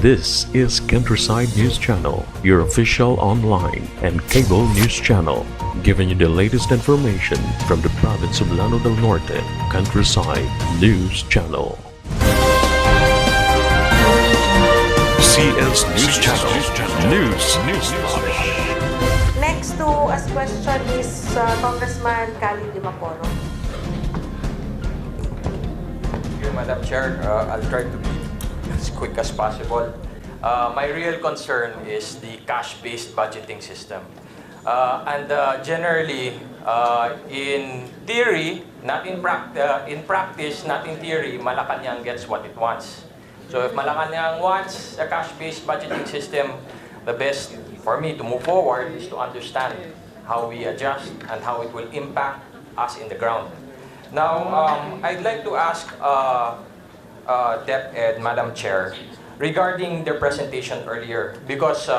This is Countryside News Channel, your official online and cable news channel, giving you the latest information from the province of Lanao del Norte. Countryside News Channel. CS News Channel. News Flash. Next to ask question is Congressman Khalid Dimaporo. Thank you, Madam Chair. I'll try to be as quick as possible. My real concern is the cash-based budgeting system. Generally, in theory, not in practice, not in theory, Malacanang gets what it wants. So if Malacanang wants a cash-based budgeting system, the best for me to move forward is to understand how we adjust and how it will impact us in the ground. Now, I'd like to ask Deped, Madam Chair, regarding their presentation earlier, because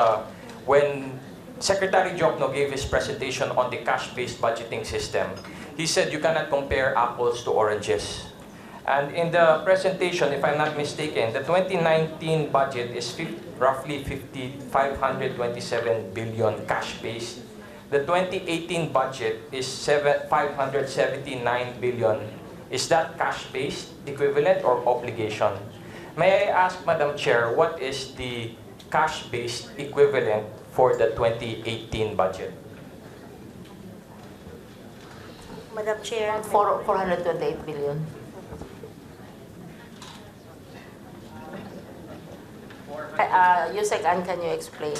when Secretary Jokno gave his presentation on the cash-based budgeting system, he said you cannot compare apples to oranges. And in the presentation, if I'm not mistaken, the 2019 budget is roughly 527 billion cash-based. The 2018 budget is 579 billion. Is that cash-based, equivalent, or obligation? May I ask, Madam Chair, what is the cash-based equivalent for the 2018 budget? Madam Chair. 428 billion. Yusek Ann, can you explain?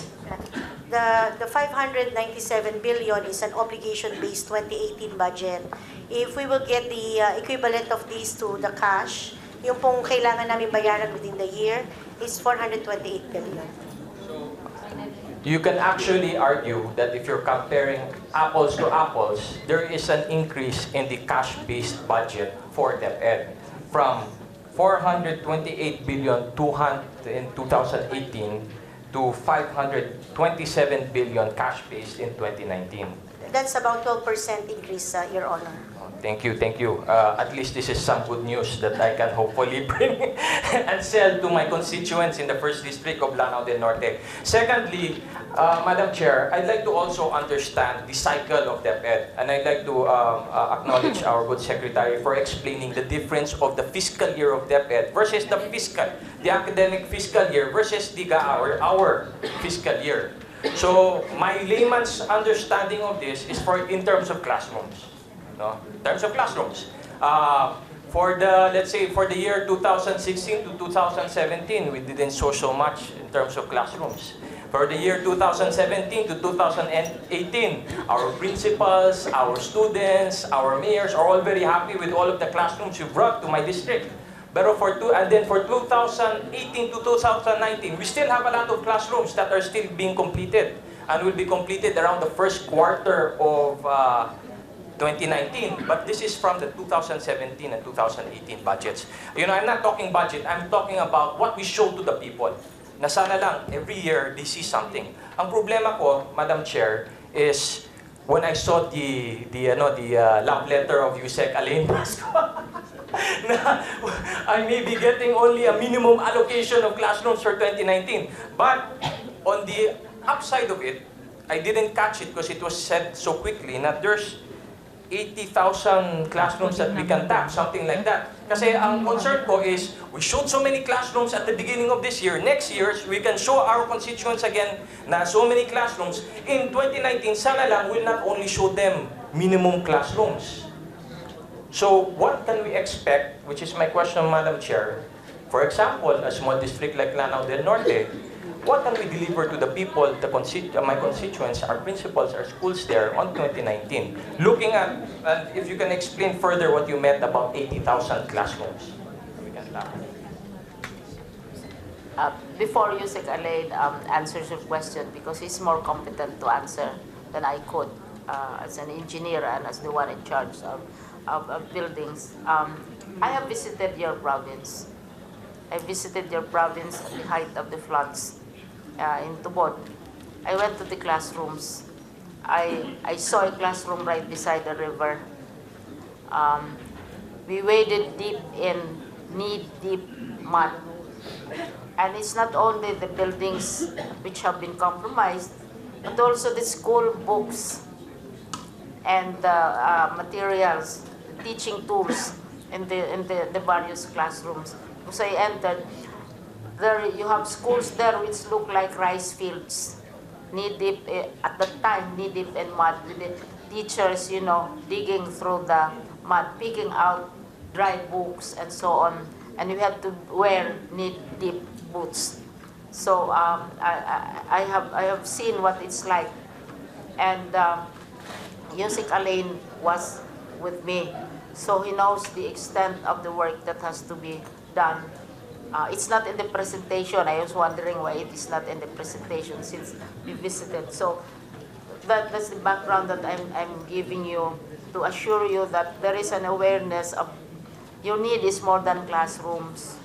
The 597 billion is an obligation-based 2018 budget. If we will get the equivalent of these to the cash, yung pong kailangan namin bayaran within the year is 428 billion. You can actually argue that if you're comparing apples to apples, there is an increase in the cash-based budget for Deped from 428 billion in 2018 to 527 billion cash-based in 2019. That's about 12% increase, Your Honor. Thank you, thank you. At least this is some good news that I can hopefully bring and sell to my constituents in the 1st District of Lanao del Norte. Secondly, Madam Chair, I'd like to also understand the cycle of Deped, and I'd like to acknowledge our good Secretary for explaining the difference of the fiscal year of Deped versus the academic fiscal year versus our fiscal year. So my layman's understanding of this is in terms of classrooms. No? In terms of classrooms. Let's say for the year 2016 to 2017, we didn't show so much in terms of classrooms. For the year 2017 to 2018, our principals, our students, our mayors are all very happy with all of the classrooms you brought to my district. But for 2018 to 2019, we still have a lot of classrooms that are still being completed and will be completed around the first quarter of 2019, but this is from the 2017 and 2018 budgets. You know, I'm not talking budget, I'm talking about what we show to the people. Na sana lang, every year, they see something. Ang problema ko, Madam Chair, is when I saw the love letter of Yusek Alain Pasco, na I may be getting only a minimum allocation of classrooms for 2019. But on the upside of it, I didn't catch it because it was said so quickly na there's 80,000 classrooms that we can tap, something like that. Kasi ang concern ko is, we showed so many classrooms at the beginning of this year. Next year, we can show our constituents again na so many classrooms. In 2019, sana lang we'll not only show them minimum classrooms. So what can we expect, which is my question, Madam Chair? For example, a small district like Lanao del Norte, what can we deliver to the people, my constituents, our principals, our schools there on 2019? Looking at, if you can explain further what you meant about 80,000 classrooms. We can start. Before Yusek Alain answers your question, because he's more competent to answer than I could as an engineer and as the one in charge of buildings. I have visited your province. I visited your province at the height of the floods in Tubod. I went to the classrooms. I saw a classroom right beside the river. We waded deep in knee-deep mud And it's not only the buildings which have been compromised, but also the school books and the materials, teaching tools in the various classrooms. Because I entered, there you have schools there which look like rice fields, knee-deep, at that time, knee-deep in mud, with the teachers, digging through the mud, picking out dry books and so on. And you have to wear knee-deep boots. So I have seen what it's like. And Yusik Alain was with me. So he knows the extent of the work that has to be done. It's not in the presentation. I was wondering why it is not in the presentation since we visited. So that's the background that I'm giving you to assure you that there is an awareness of your need is more than classrooms.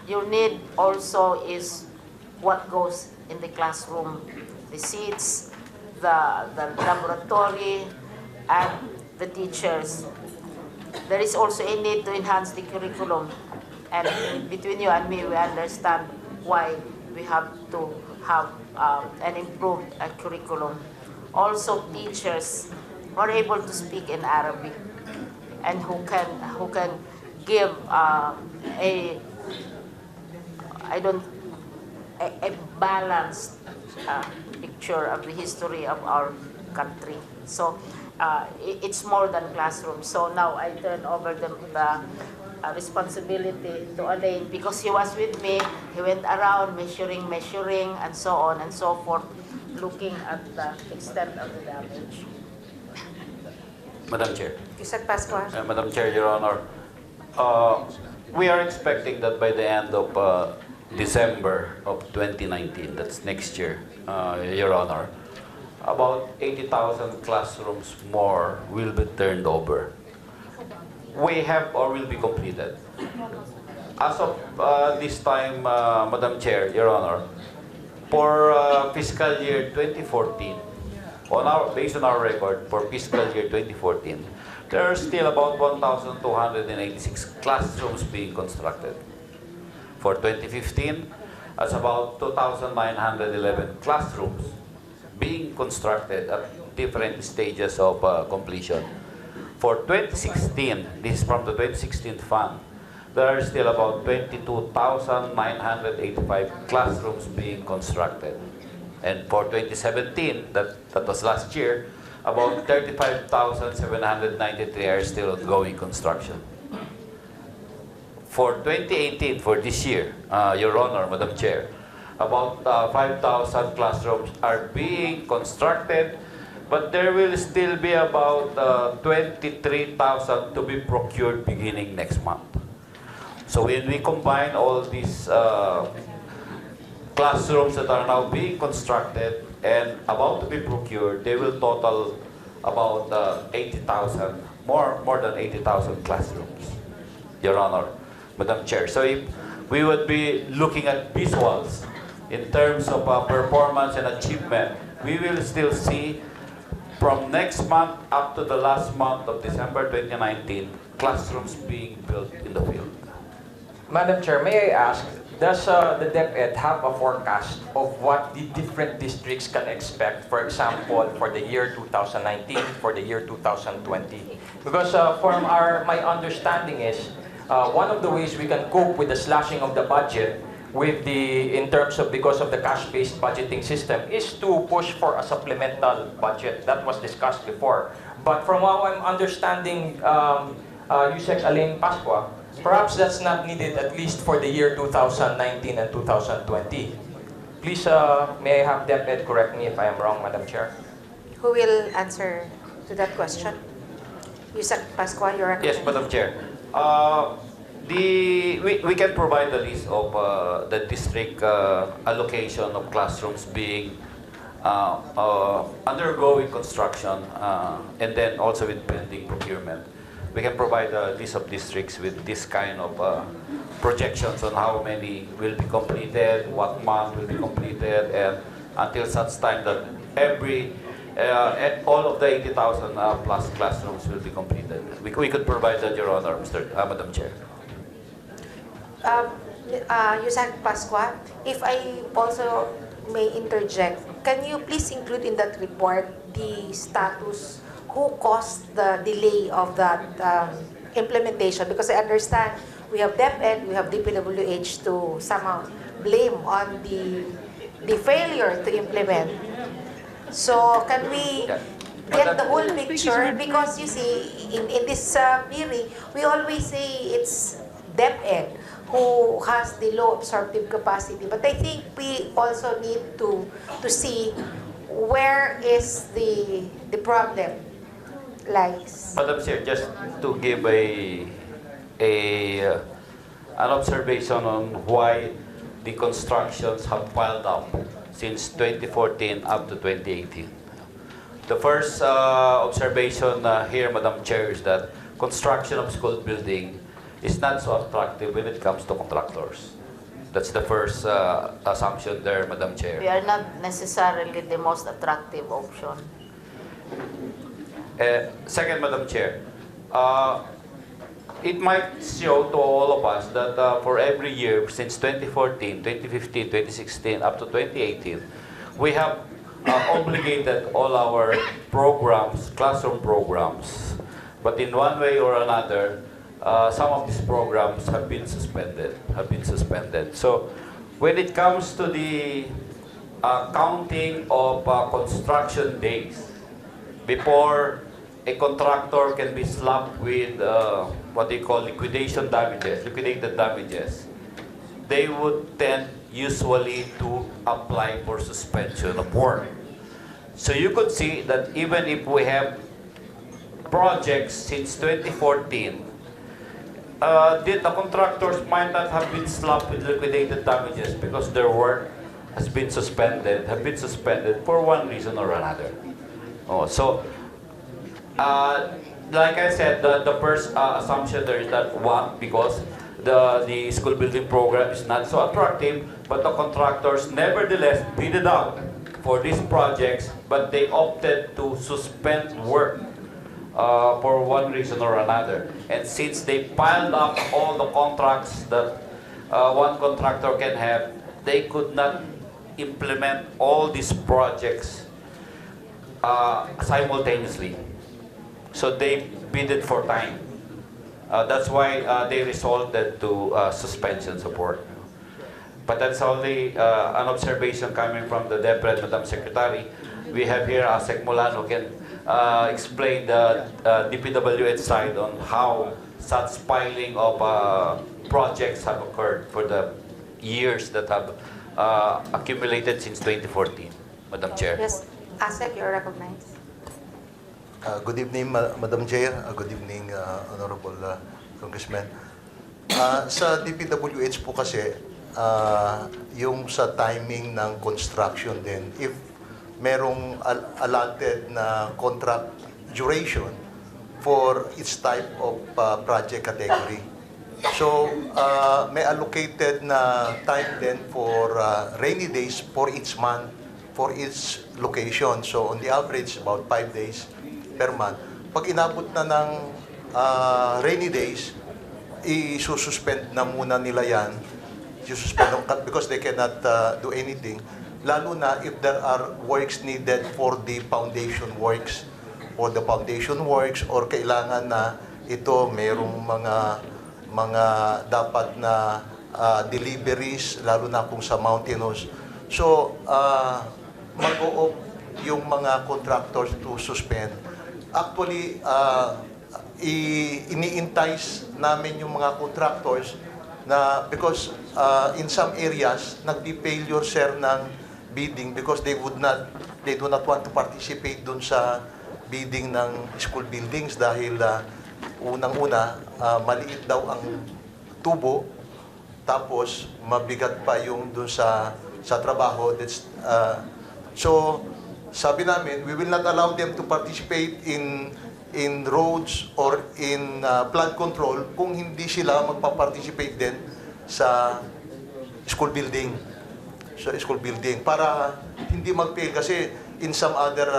Your need also is what goes in the classroom, the seats, the laboratory, and the teachers. There is also a need to enhance the curriculum. And between you and me, we understand why we have to have an improved curriculum. Also, teachers who are able to speak in Arabic and who can give a balanced picture of the history of our country. So it's more than classroom. So now I turn over the responsibility to Alain because he was with me. He went around measuring, and so on and so forth, looking at the extent of the damage. Madam Chair. Yusek Pascua. Madam Chair, Your Honor, we are expecting that by the end of December of 2019, that's next year, Your Honor, about 80,000 classrooms more will be turned over. We have or will be completed. As of this time, Madam Chair, Your Honor, for fiscal year 2014, based on our record for fiscal year 2014, there are still about 1,286 classrooms being constructed. For 2015, that's about 2,911 classrooms being constructed at different stages of completion. For 2016, this is from the 2016 fund, there are still about 22,985 classrooms being constructed. And for 2017, that was last year, about 35,793 are still ongoing construction. For 2018, for this year, Your Honor, Madam Chair, about 5,000 classrooms are being constructed, but there will still be about 23,000 to be procured beginning next month. So when we combine all these classrooms that are now being constructed and about to be procured, they will total about 80,000, more than 80,000 classrooms, Your Honor, Madam Chair. So if we would be looking at visuals in terms of performance and achievement, we will still see from next month up to the last month of December 2019, classrooms being built in the field. Madam Chair, may I ask, does the Deped have a forecast of what the different districts can expect, for example, for the year 2019, for the year 2020? Because from my understanding is, one of the ways we can cope with the slashing of the budget because of the cash-based budgeting system is to push for a supplemental budget. That was discussed before. But from how I'm understanding Yusek Alain Pascua, perhaps that's not needed at least for the year 2019 and 2020. Please, may I have Deped correct me if I am wrong, Madam Chair? Who will answer to that question? Yusek Pascua, your Yes, Madam Chair. We can provide the list of the district allocation of classrooms being undergoing construction and then also with pending procurement. We can provide a list of districts with this kind of projections on how many will be completed, what month will be completed, and until such time that all of the 80,000 plus classrooms will be completed. We could provide that, Your Honor, Madam Chair. Yusek Pasqua, if I also may interject, can you please include in that report the status, who caused the delay of that implementation? Because I understand we have Deped, we have DPWH to somehow blame on the failure to implement. So can we get the whole picture? Because you see, in this hearing, we always say it's Deped who has the low absorptive capacity. But I think we also need to see where is the problem lies. Madam Chair, just to give an observation on why the constructions have piled up since 2014 up to 2018. The first observation here, Madam Chair, is that construction of school building is not so attractive when it comes to contractors. That's the first assumption there, Madam Chair. We are not necessarily the most attractive option. Second, Madam Chair, it might show to all of us that for every year since 2014, 2015, 2016, up to 2018, we have obligated all our programs, classroom programs. But in one way or another, some of these programs have been suspended. So when it comes to the counting of construction days before a contractor can be slapped with what they call liquidated damages, they would tend usually to apply for suspension of work. So you could see that even if we have projects since 2014, the contractors might not have been slapped with liquidated damages because their work have been suspended for one reason or another. Like I said, the first assumption there is that because the school building program is not so attractive, but the contractors nevertheless bid it out for these projects, but they opted to suspend work for one reason or another. And since they piled up all the contracts that one contractor can have, they could not implement all these projects simultaneously. So they bidded for time. That's why they resorted to suspension support. But that's only an observation coming from the Deped, Madam Secretary. We have here Sec Mulan who can explain the DPWH side on how such piling of projects have occurred for the years that have accumulated since 2014. Madam Chair. Yes, ASEC, you're recognized. Good evening, Madam Chair. Good evening, Honorable Congressman. Sa DPWH po kasi, yung sa timing ng construction din, if merong allotted na contract duration for each type of project category. So, may allocated na time din for rainy days for each month, for each location. So, on the average, about 5 days per month. Pag inabot na ng rainy days, i-suspend na muna nila yan. I-suspend because they cannot do anything. Lalo na if there are works needed for the foundation works, or kailangan na ito mayroong mga dapat na deliveries, lalo na kung sa mountainous. So, mag-o-op yung mga contractors to suspend. Actually, ini-entice namin yung mga contractors na because in some areas nagpi-failure sir ng bidding because they do not want to participate dun sa bidding ng school buildings dahil unang-una maliit daw ang tubo tapos mabigat pa yung dun sa trabaho. So sabi namin, we will not allow them to participate in roads or in flood control kung hindi sila magpa-participate din sa school building. Para hindi mag-fail kasi in some other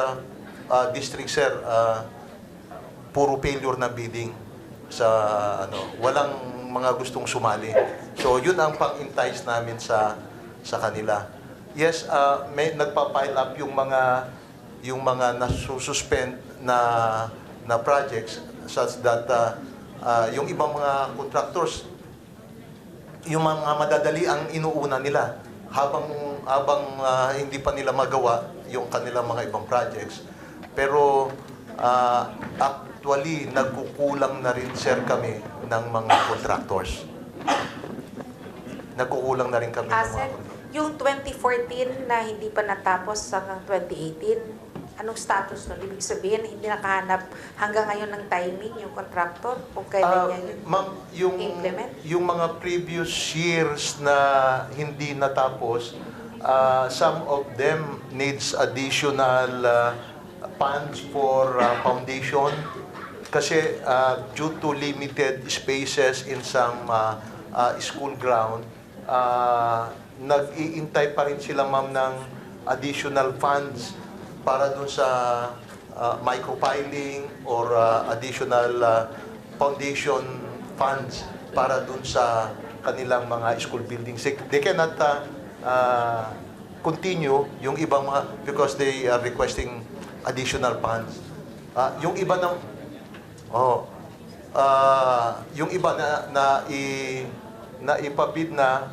districts sir, puro failure na bidding sa walang mga gustong sumali. So yun ang pang-entice namin sa kanila. Yes, may nagpa-pile up yung mga nasususpend na projects such that yung ibang mga contractors, yung mga madadali ang inuuna nila habang hindi pa nila magawa yung kanilang mga ibang projects. Pero actually nagkukulang na rin sir kami ng mga contractors. Nagkukulang na rin kami ng mga Asset, yung 2014 na hindi pa natapos hanggang 2018, anong status nun? Ibig sabihin, hindi nakahanap hanggang ngayon ng timing yung contractor kung kailan niya Ma'am, implement? yung mga previous years na hindi natapos, some of them needs additional funds for foundation kasi due to limited spaces in some school ground, nag-iintay pa rin sila ma'am ng additional funds para dun sa micropiling or additional foundation funds para dun sa kanilang mga school buildings. They cannot continue yung ibang mga because they are requesting additional funds. Yung iba na yung iba na ipabid na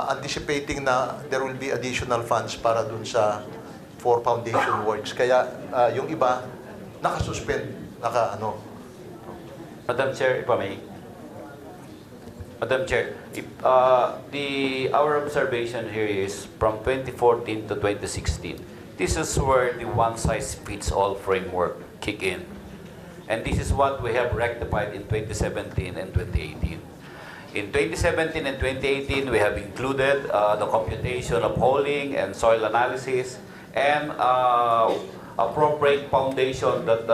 anticipating na there will be additional funds para dun sa for foundation works. Kaya yung iba naka-suspend, Madam Chair, if I may. Madam Chair, our observation here is from 2014 to 2016. This is where the one-size-fits-all framework kick in. And this is what we have rectified in 2017 and 2018. In 2017 and 2018, we have included the computation of hauling and soil analysis and appropriate foundation that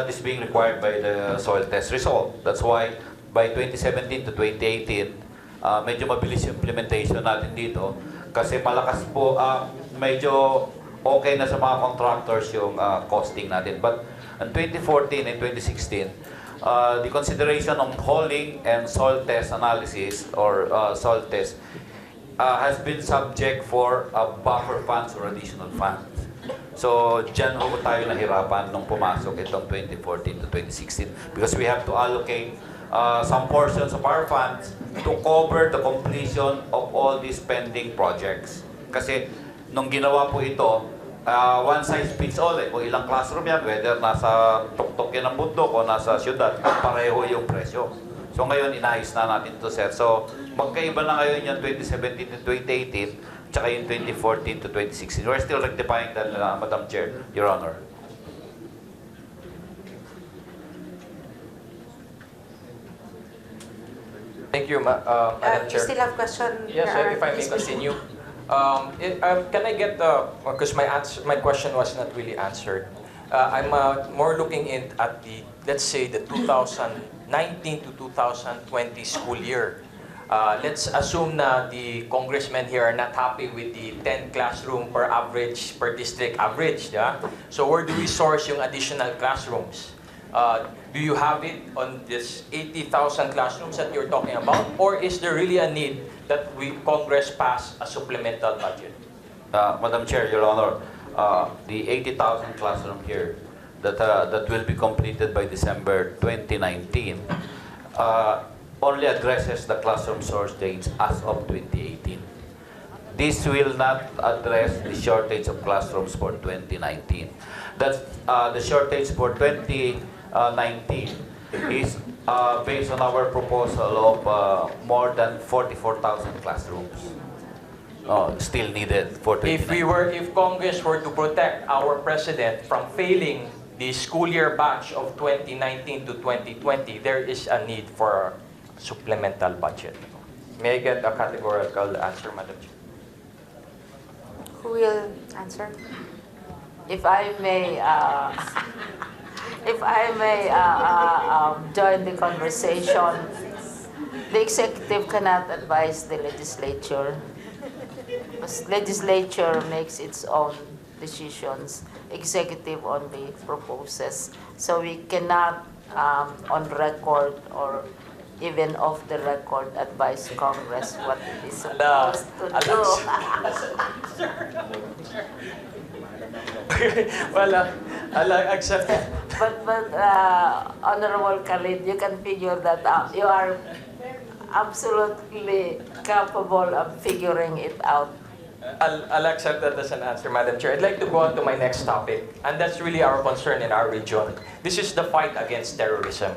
is being required by the soil test result. That's why by 2017 to 2018, medyo mabilis yung implementation natin dito kasi malakas po, medyo okay na sa mga contractors yung costing natin. But in 2014 and 2016, the consideration of hauling and soil test analysis or soil test has been subject for buffer funds or additional funds. So, dyan ho tayo nahirapan nung pumasok itong 2014 to 2016 because we have to allocate some portions of our funds to cover the completion of all these pending projects. Kasi nung ginawa po ito, one size fits all eh. Kung ilang classroom yan, whether nasa tuktok yan ng bundok o nasa syudad, pareho yung presyo. So ngayon, inayos na natin to sir. So magkaiba na ngayon yung 2017 to 2018, tsaka yung 2014 to 2016. We're still rectifying that, Madam Chair, Your Honor. Thank you, Madam You Chair. still have question? Yes, sir, if I may continue. Can I get because my question was not really answered. I'm more looking at the, let's say, the 2019 to 2020 school year. Let's assume na the congressmen here are not happy with the 10 classroom per district average. Yeah? So where do we source yung additional classrooms? Do you have it on this 80,000 classrooms that you're talking about? Or is there really a need that Congress pass a supplemental budget? Madam Chair, Your Honor, the 80,000 classroom here that will be completed by December 2019 only addresses the classroom source dates as of 2018. This will not address the shortage of classrooms for 2019. That's the shortage for 2019 is based on our proposal of more than 44,000 classrooms. Still needed for 2019. If Congress were to protect our president from failing the school year batch of 2019 to 2020, there is a need for supplemental budget. May I get a categorical answer, Madam Chair? Who will answer? If I may, join the conversation, the executive cannot advise the legislature. Because legislature makes its own decisions. Executive only proposes. So we cannot on record or even off the record advise Congress what it is supposed to do. Well, I'll accept it. But Honorable Khalid, you can figure that out. You are absolutely capable of figuring it out. I'll accept that as an answer, Madam Chair. I'd like to go on to my next topic, and that's really our concern in our region. This is the fight against terrorism.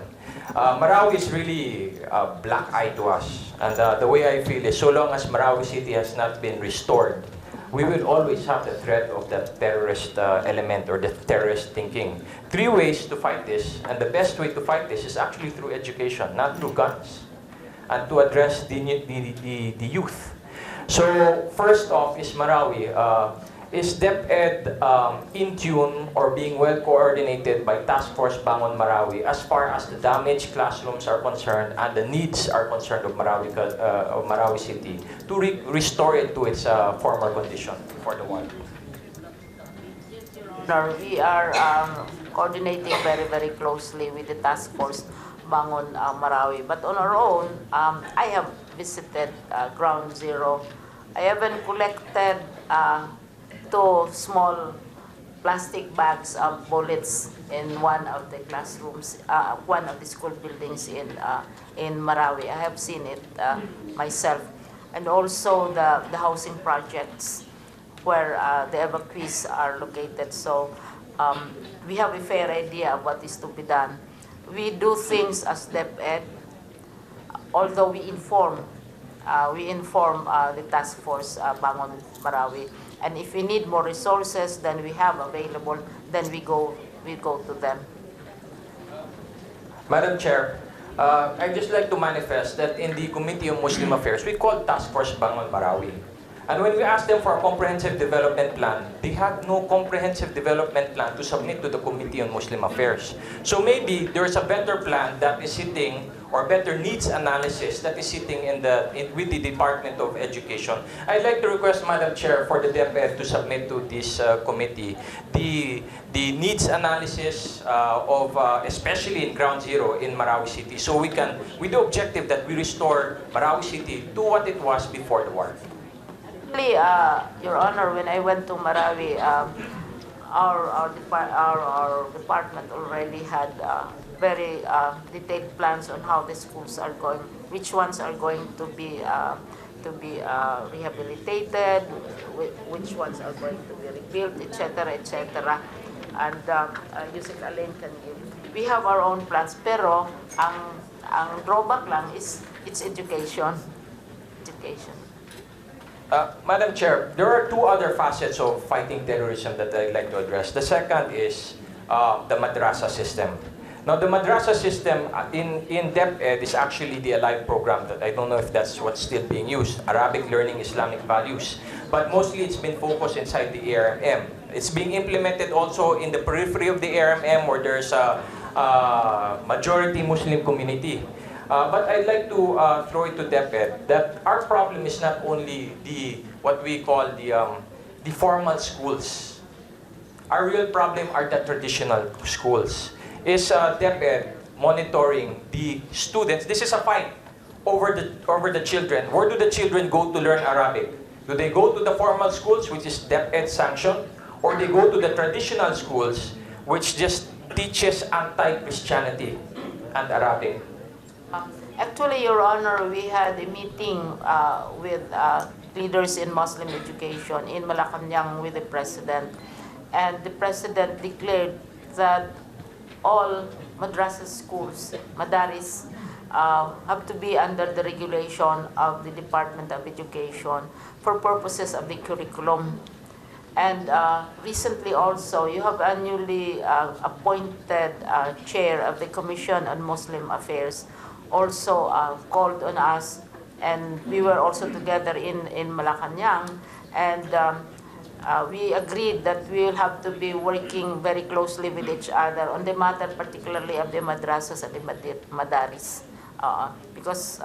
Marawi is really a black eye to us, and the way I feel is so long as Marawi City has not been restored, we will always have the threat of the terrorist element or the terrorist thinking. 3 ways to fight this, and the best way to fight this is actually through education, not through guns, and to address the youth. So, first off is Marawi. Is Deped in tune or being well coordinated by Task Force Bangon Marawi as far as the damaged classrooms are concerned and the needs are concerned of Marawi City to restore it to its former condition before the war? We are coordinating very, very closely with the Task Force Bangon Marawi. But on our own, I have visited Ground Zero. I haven't collected 2 small plastic bags of bullets in one of the classrooms, one of the school buildings in Marawi. I have seen it myself. And also the housing projects where the evacuees are located. So we have a fair idea of what is to be done. We do things as Deped, although we inform the task force Bangon Marawi. And if we need more resources than we have available, then we go to them. Madam Chair, I'd just like to manifest that in the Committee on Muslim Affairs, we called Task Force Bangon Marawi. And when we asked them for a comprehensive development plan, they had no comprehensive development plan to submit to the Committee on Muslim Affairs. So maybe there's a better plan that is sitting, or better needs analysis that is sitting with the Department of Education. I'd like to request, Madam Chair, for the Deped to submit to this committee the needs analysis of, especially in Ground Zero in Marawi City, so we can, with the objective that we restore Marawi City to what it was before the war. Your Honor, when I went to Marawi, our department already had very detailed plans on how the schools are going, which ones are going to be rehabilitated, which ones are going to be rebuilt, etc., etc. And Yusek Alain can give. We have our own plans, pero ang drawback lang is it's education. Madam Chair, there are 2 other facets of fighting terrorism that I'd like to address. The second is the madrasa system. Now, the madrasa system in Deped is actually the Alive program that I don't know if that's what's still being used, Arabic Learning Islamic Values. But mostly it's been focused inside the ARMM. It's being implemented also in the periphery of the ARMM where there's a majority Muslim community. But I'd like to throw it to Deped that our problem is not only what we call the formal schools. Our real problem are the traditional schools. Is Deped monitoring the students? This is a fight over the children. Where do the children go to learn Arabic? Do they go to the formal schools, which is Deped sanctioned, or they go to the traditional schools, which just teaches anti-Christianity and Arabic? Actually, Your Honor, we had a meeting with leaders in Muslim education in Malacanang with the President. And the President declared that all madrasa schools, madaris, have to be under the regulation of the Department of Education for purposes of the curriculum. And recently also, you have a newly appointed chair of the Commission on Muslim Affairs also called on us, and we were also together in Malacanang, and we agreed that we will have to be working very closely with each other on the matter particularly of the madrasas and the madaris, because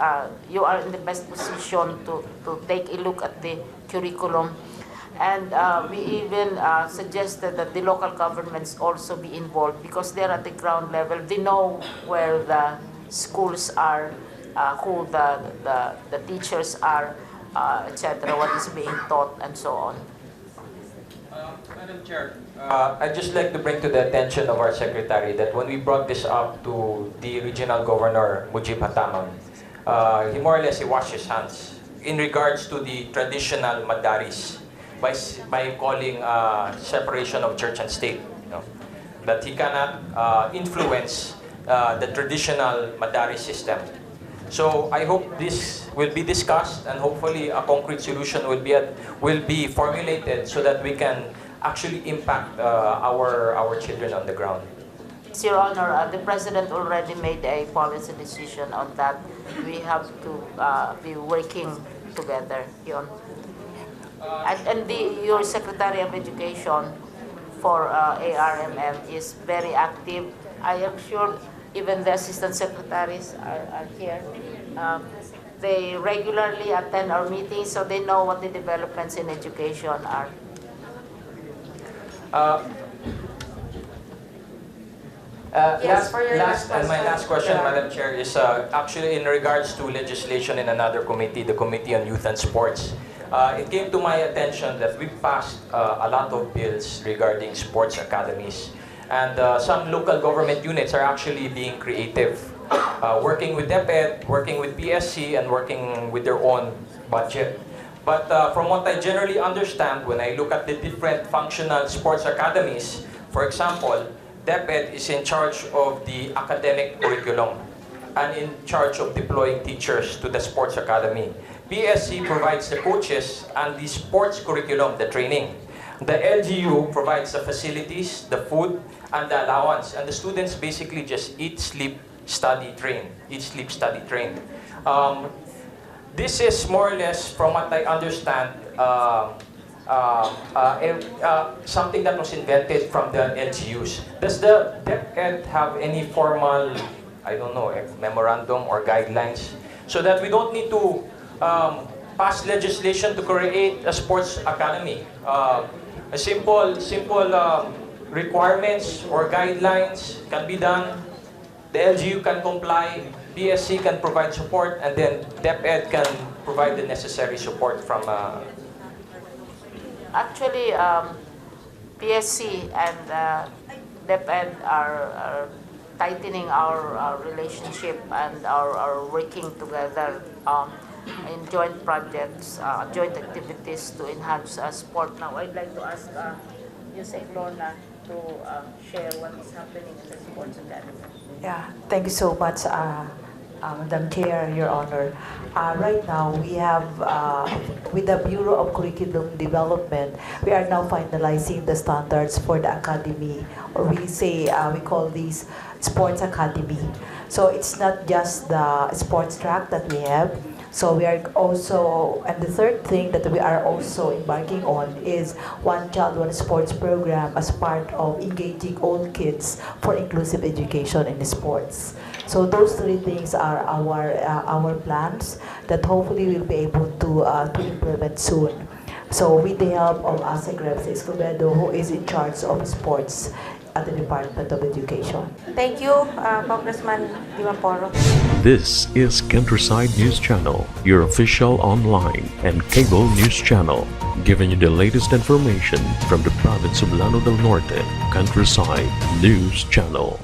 you are in the best position to take a look at the curriculum. And we even suggested that the local governments also be involved because they're at the ground level. They know where the schools are, who the teachers are, etc., what is being taught, and so on. Madam Chair, I'd just like to bring to the attention of our Secretary that when we brought this up to the Regional Governor, Mujib Hatamang, he more or less he washed his hands in regards to the traditional madaris by calling separation of church and state. That he cannot influence the traditional madaris system. So I hope this will be discussed and hopefully a concrete solution will be formulated so that we can actually impact our children on the ground. Your Honor, the President already made a policy decision on that. We have to be working together. Yun. And your Secretary of Education for ARMM is very active. I am sure even the Assistant Secretaries are here. They regularly attend our meetings, so they know what the developments in education are. Yes, for your last And my question. last question, Yeah. Madam Chair, is actually in regards to legislation in another committee, the Committee on Youth and Sports. It came to my attention that we passed a lot of bills regarding sports academies. And some local government units are actually being creative, working with Deped, working with PSC, and working with their own budget. But from what I generally understand, when I look at the different functional sports academies, for example, Deped is in charge of the academic curriculum and in charge of deploying teachers to the sports academy. PSC provides the coaches and the sports curriculum, the training. The LGU provides the facilities, the food, and the allowance. And the students basically just eat, sleep, study, train. Eat, sleep, study, train. This is more or less, from what I understand, something that was invented from the LGUs. Does the DepEd have any formal, I don't know, memorandum or guidelines so that we don't need to pass legislation to create a sports academy? A simple requirements or guidelines can be done. The LGU can comply, PSC can provide support, and then DepEd can provide the necessary support from. Actually, PSC and DepEd are tightening our relationship and are working together in joint projects, joint activities to enhance sport. Now, I'd like to ask Yusek Lorna to share what is happening in the sports academy. Yeah, thank you so much, Madam Chair, Your Honor. Right now, we have, with the Bureau of Curriculum Development, we are now finalizing the standards for the academy, or we call these sports academy. So it's not just the sports track that we have. So we are also, and the third thing that we are also embarking on is One Child, One Sports program as part of engaging all kids for inclusive education in sports. So those three things are our plans that hopefully we'll be able to implement soon. So with the help of Secretary Escobedo, who is in charge of sports at the Department of Education. Thank you, Congressman Dimaporo. This is Countryside News Channel, your official online and cable news channel, giving you the latest information from the province of Lanao del Norte, Countryside News Channel.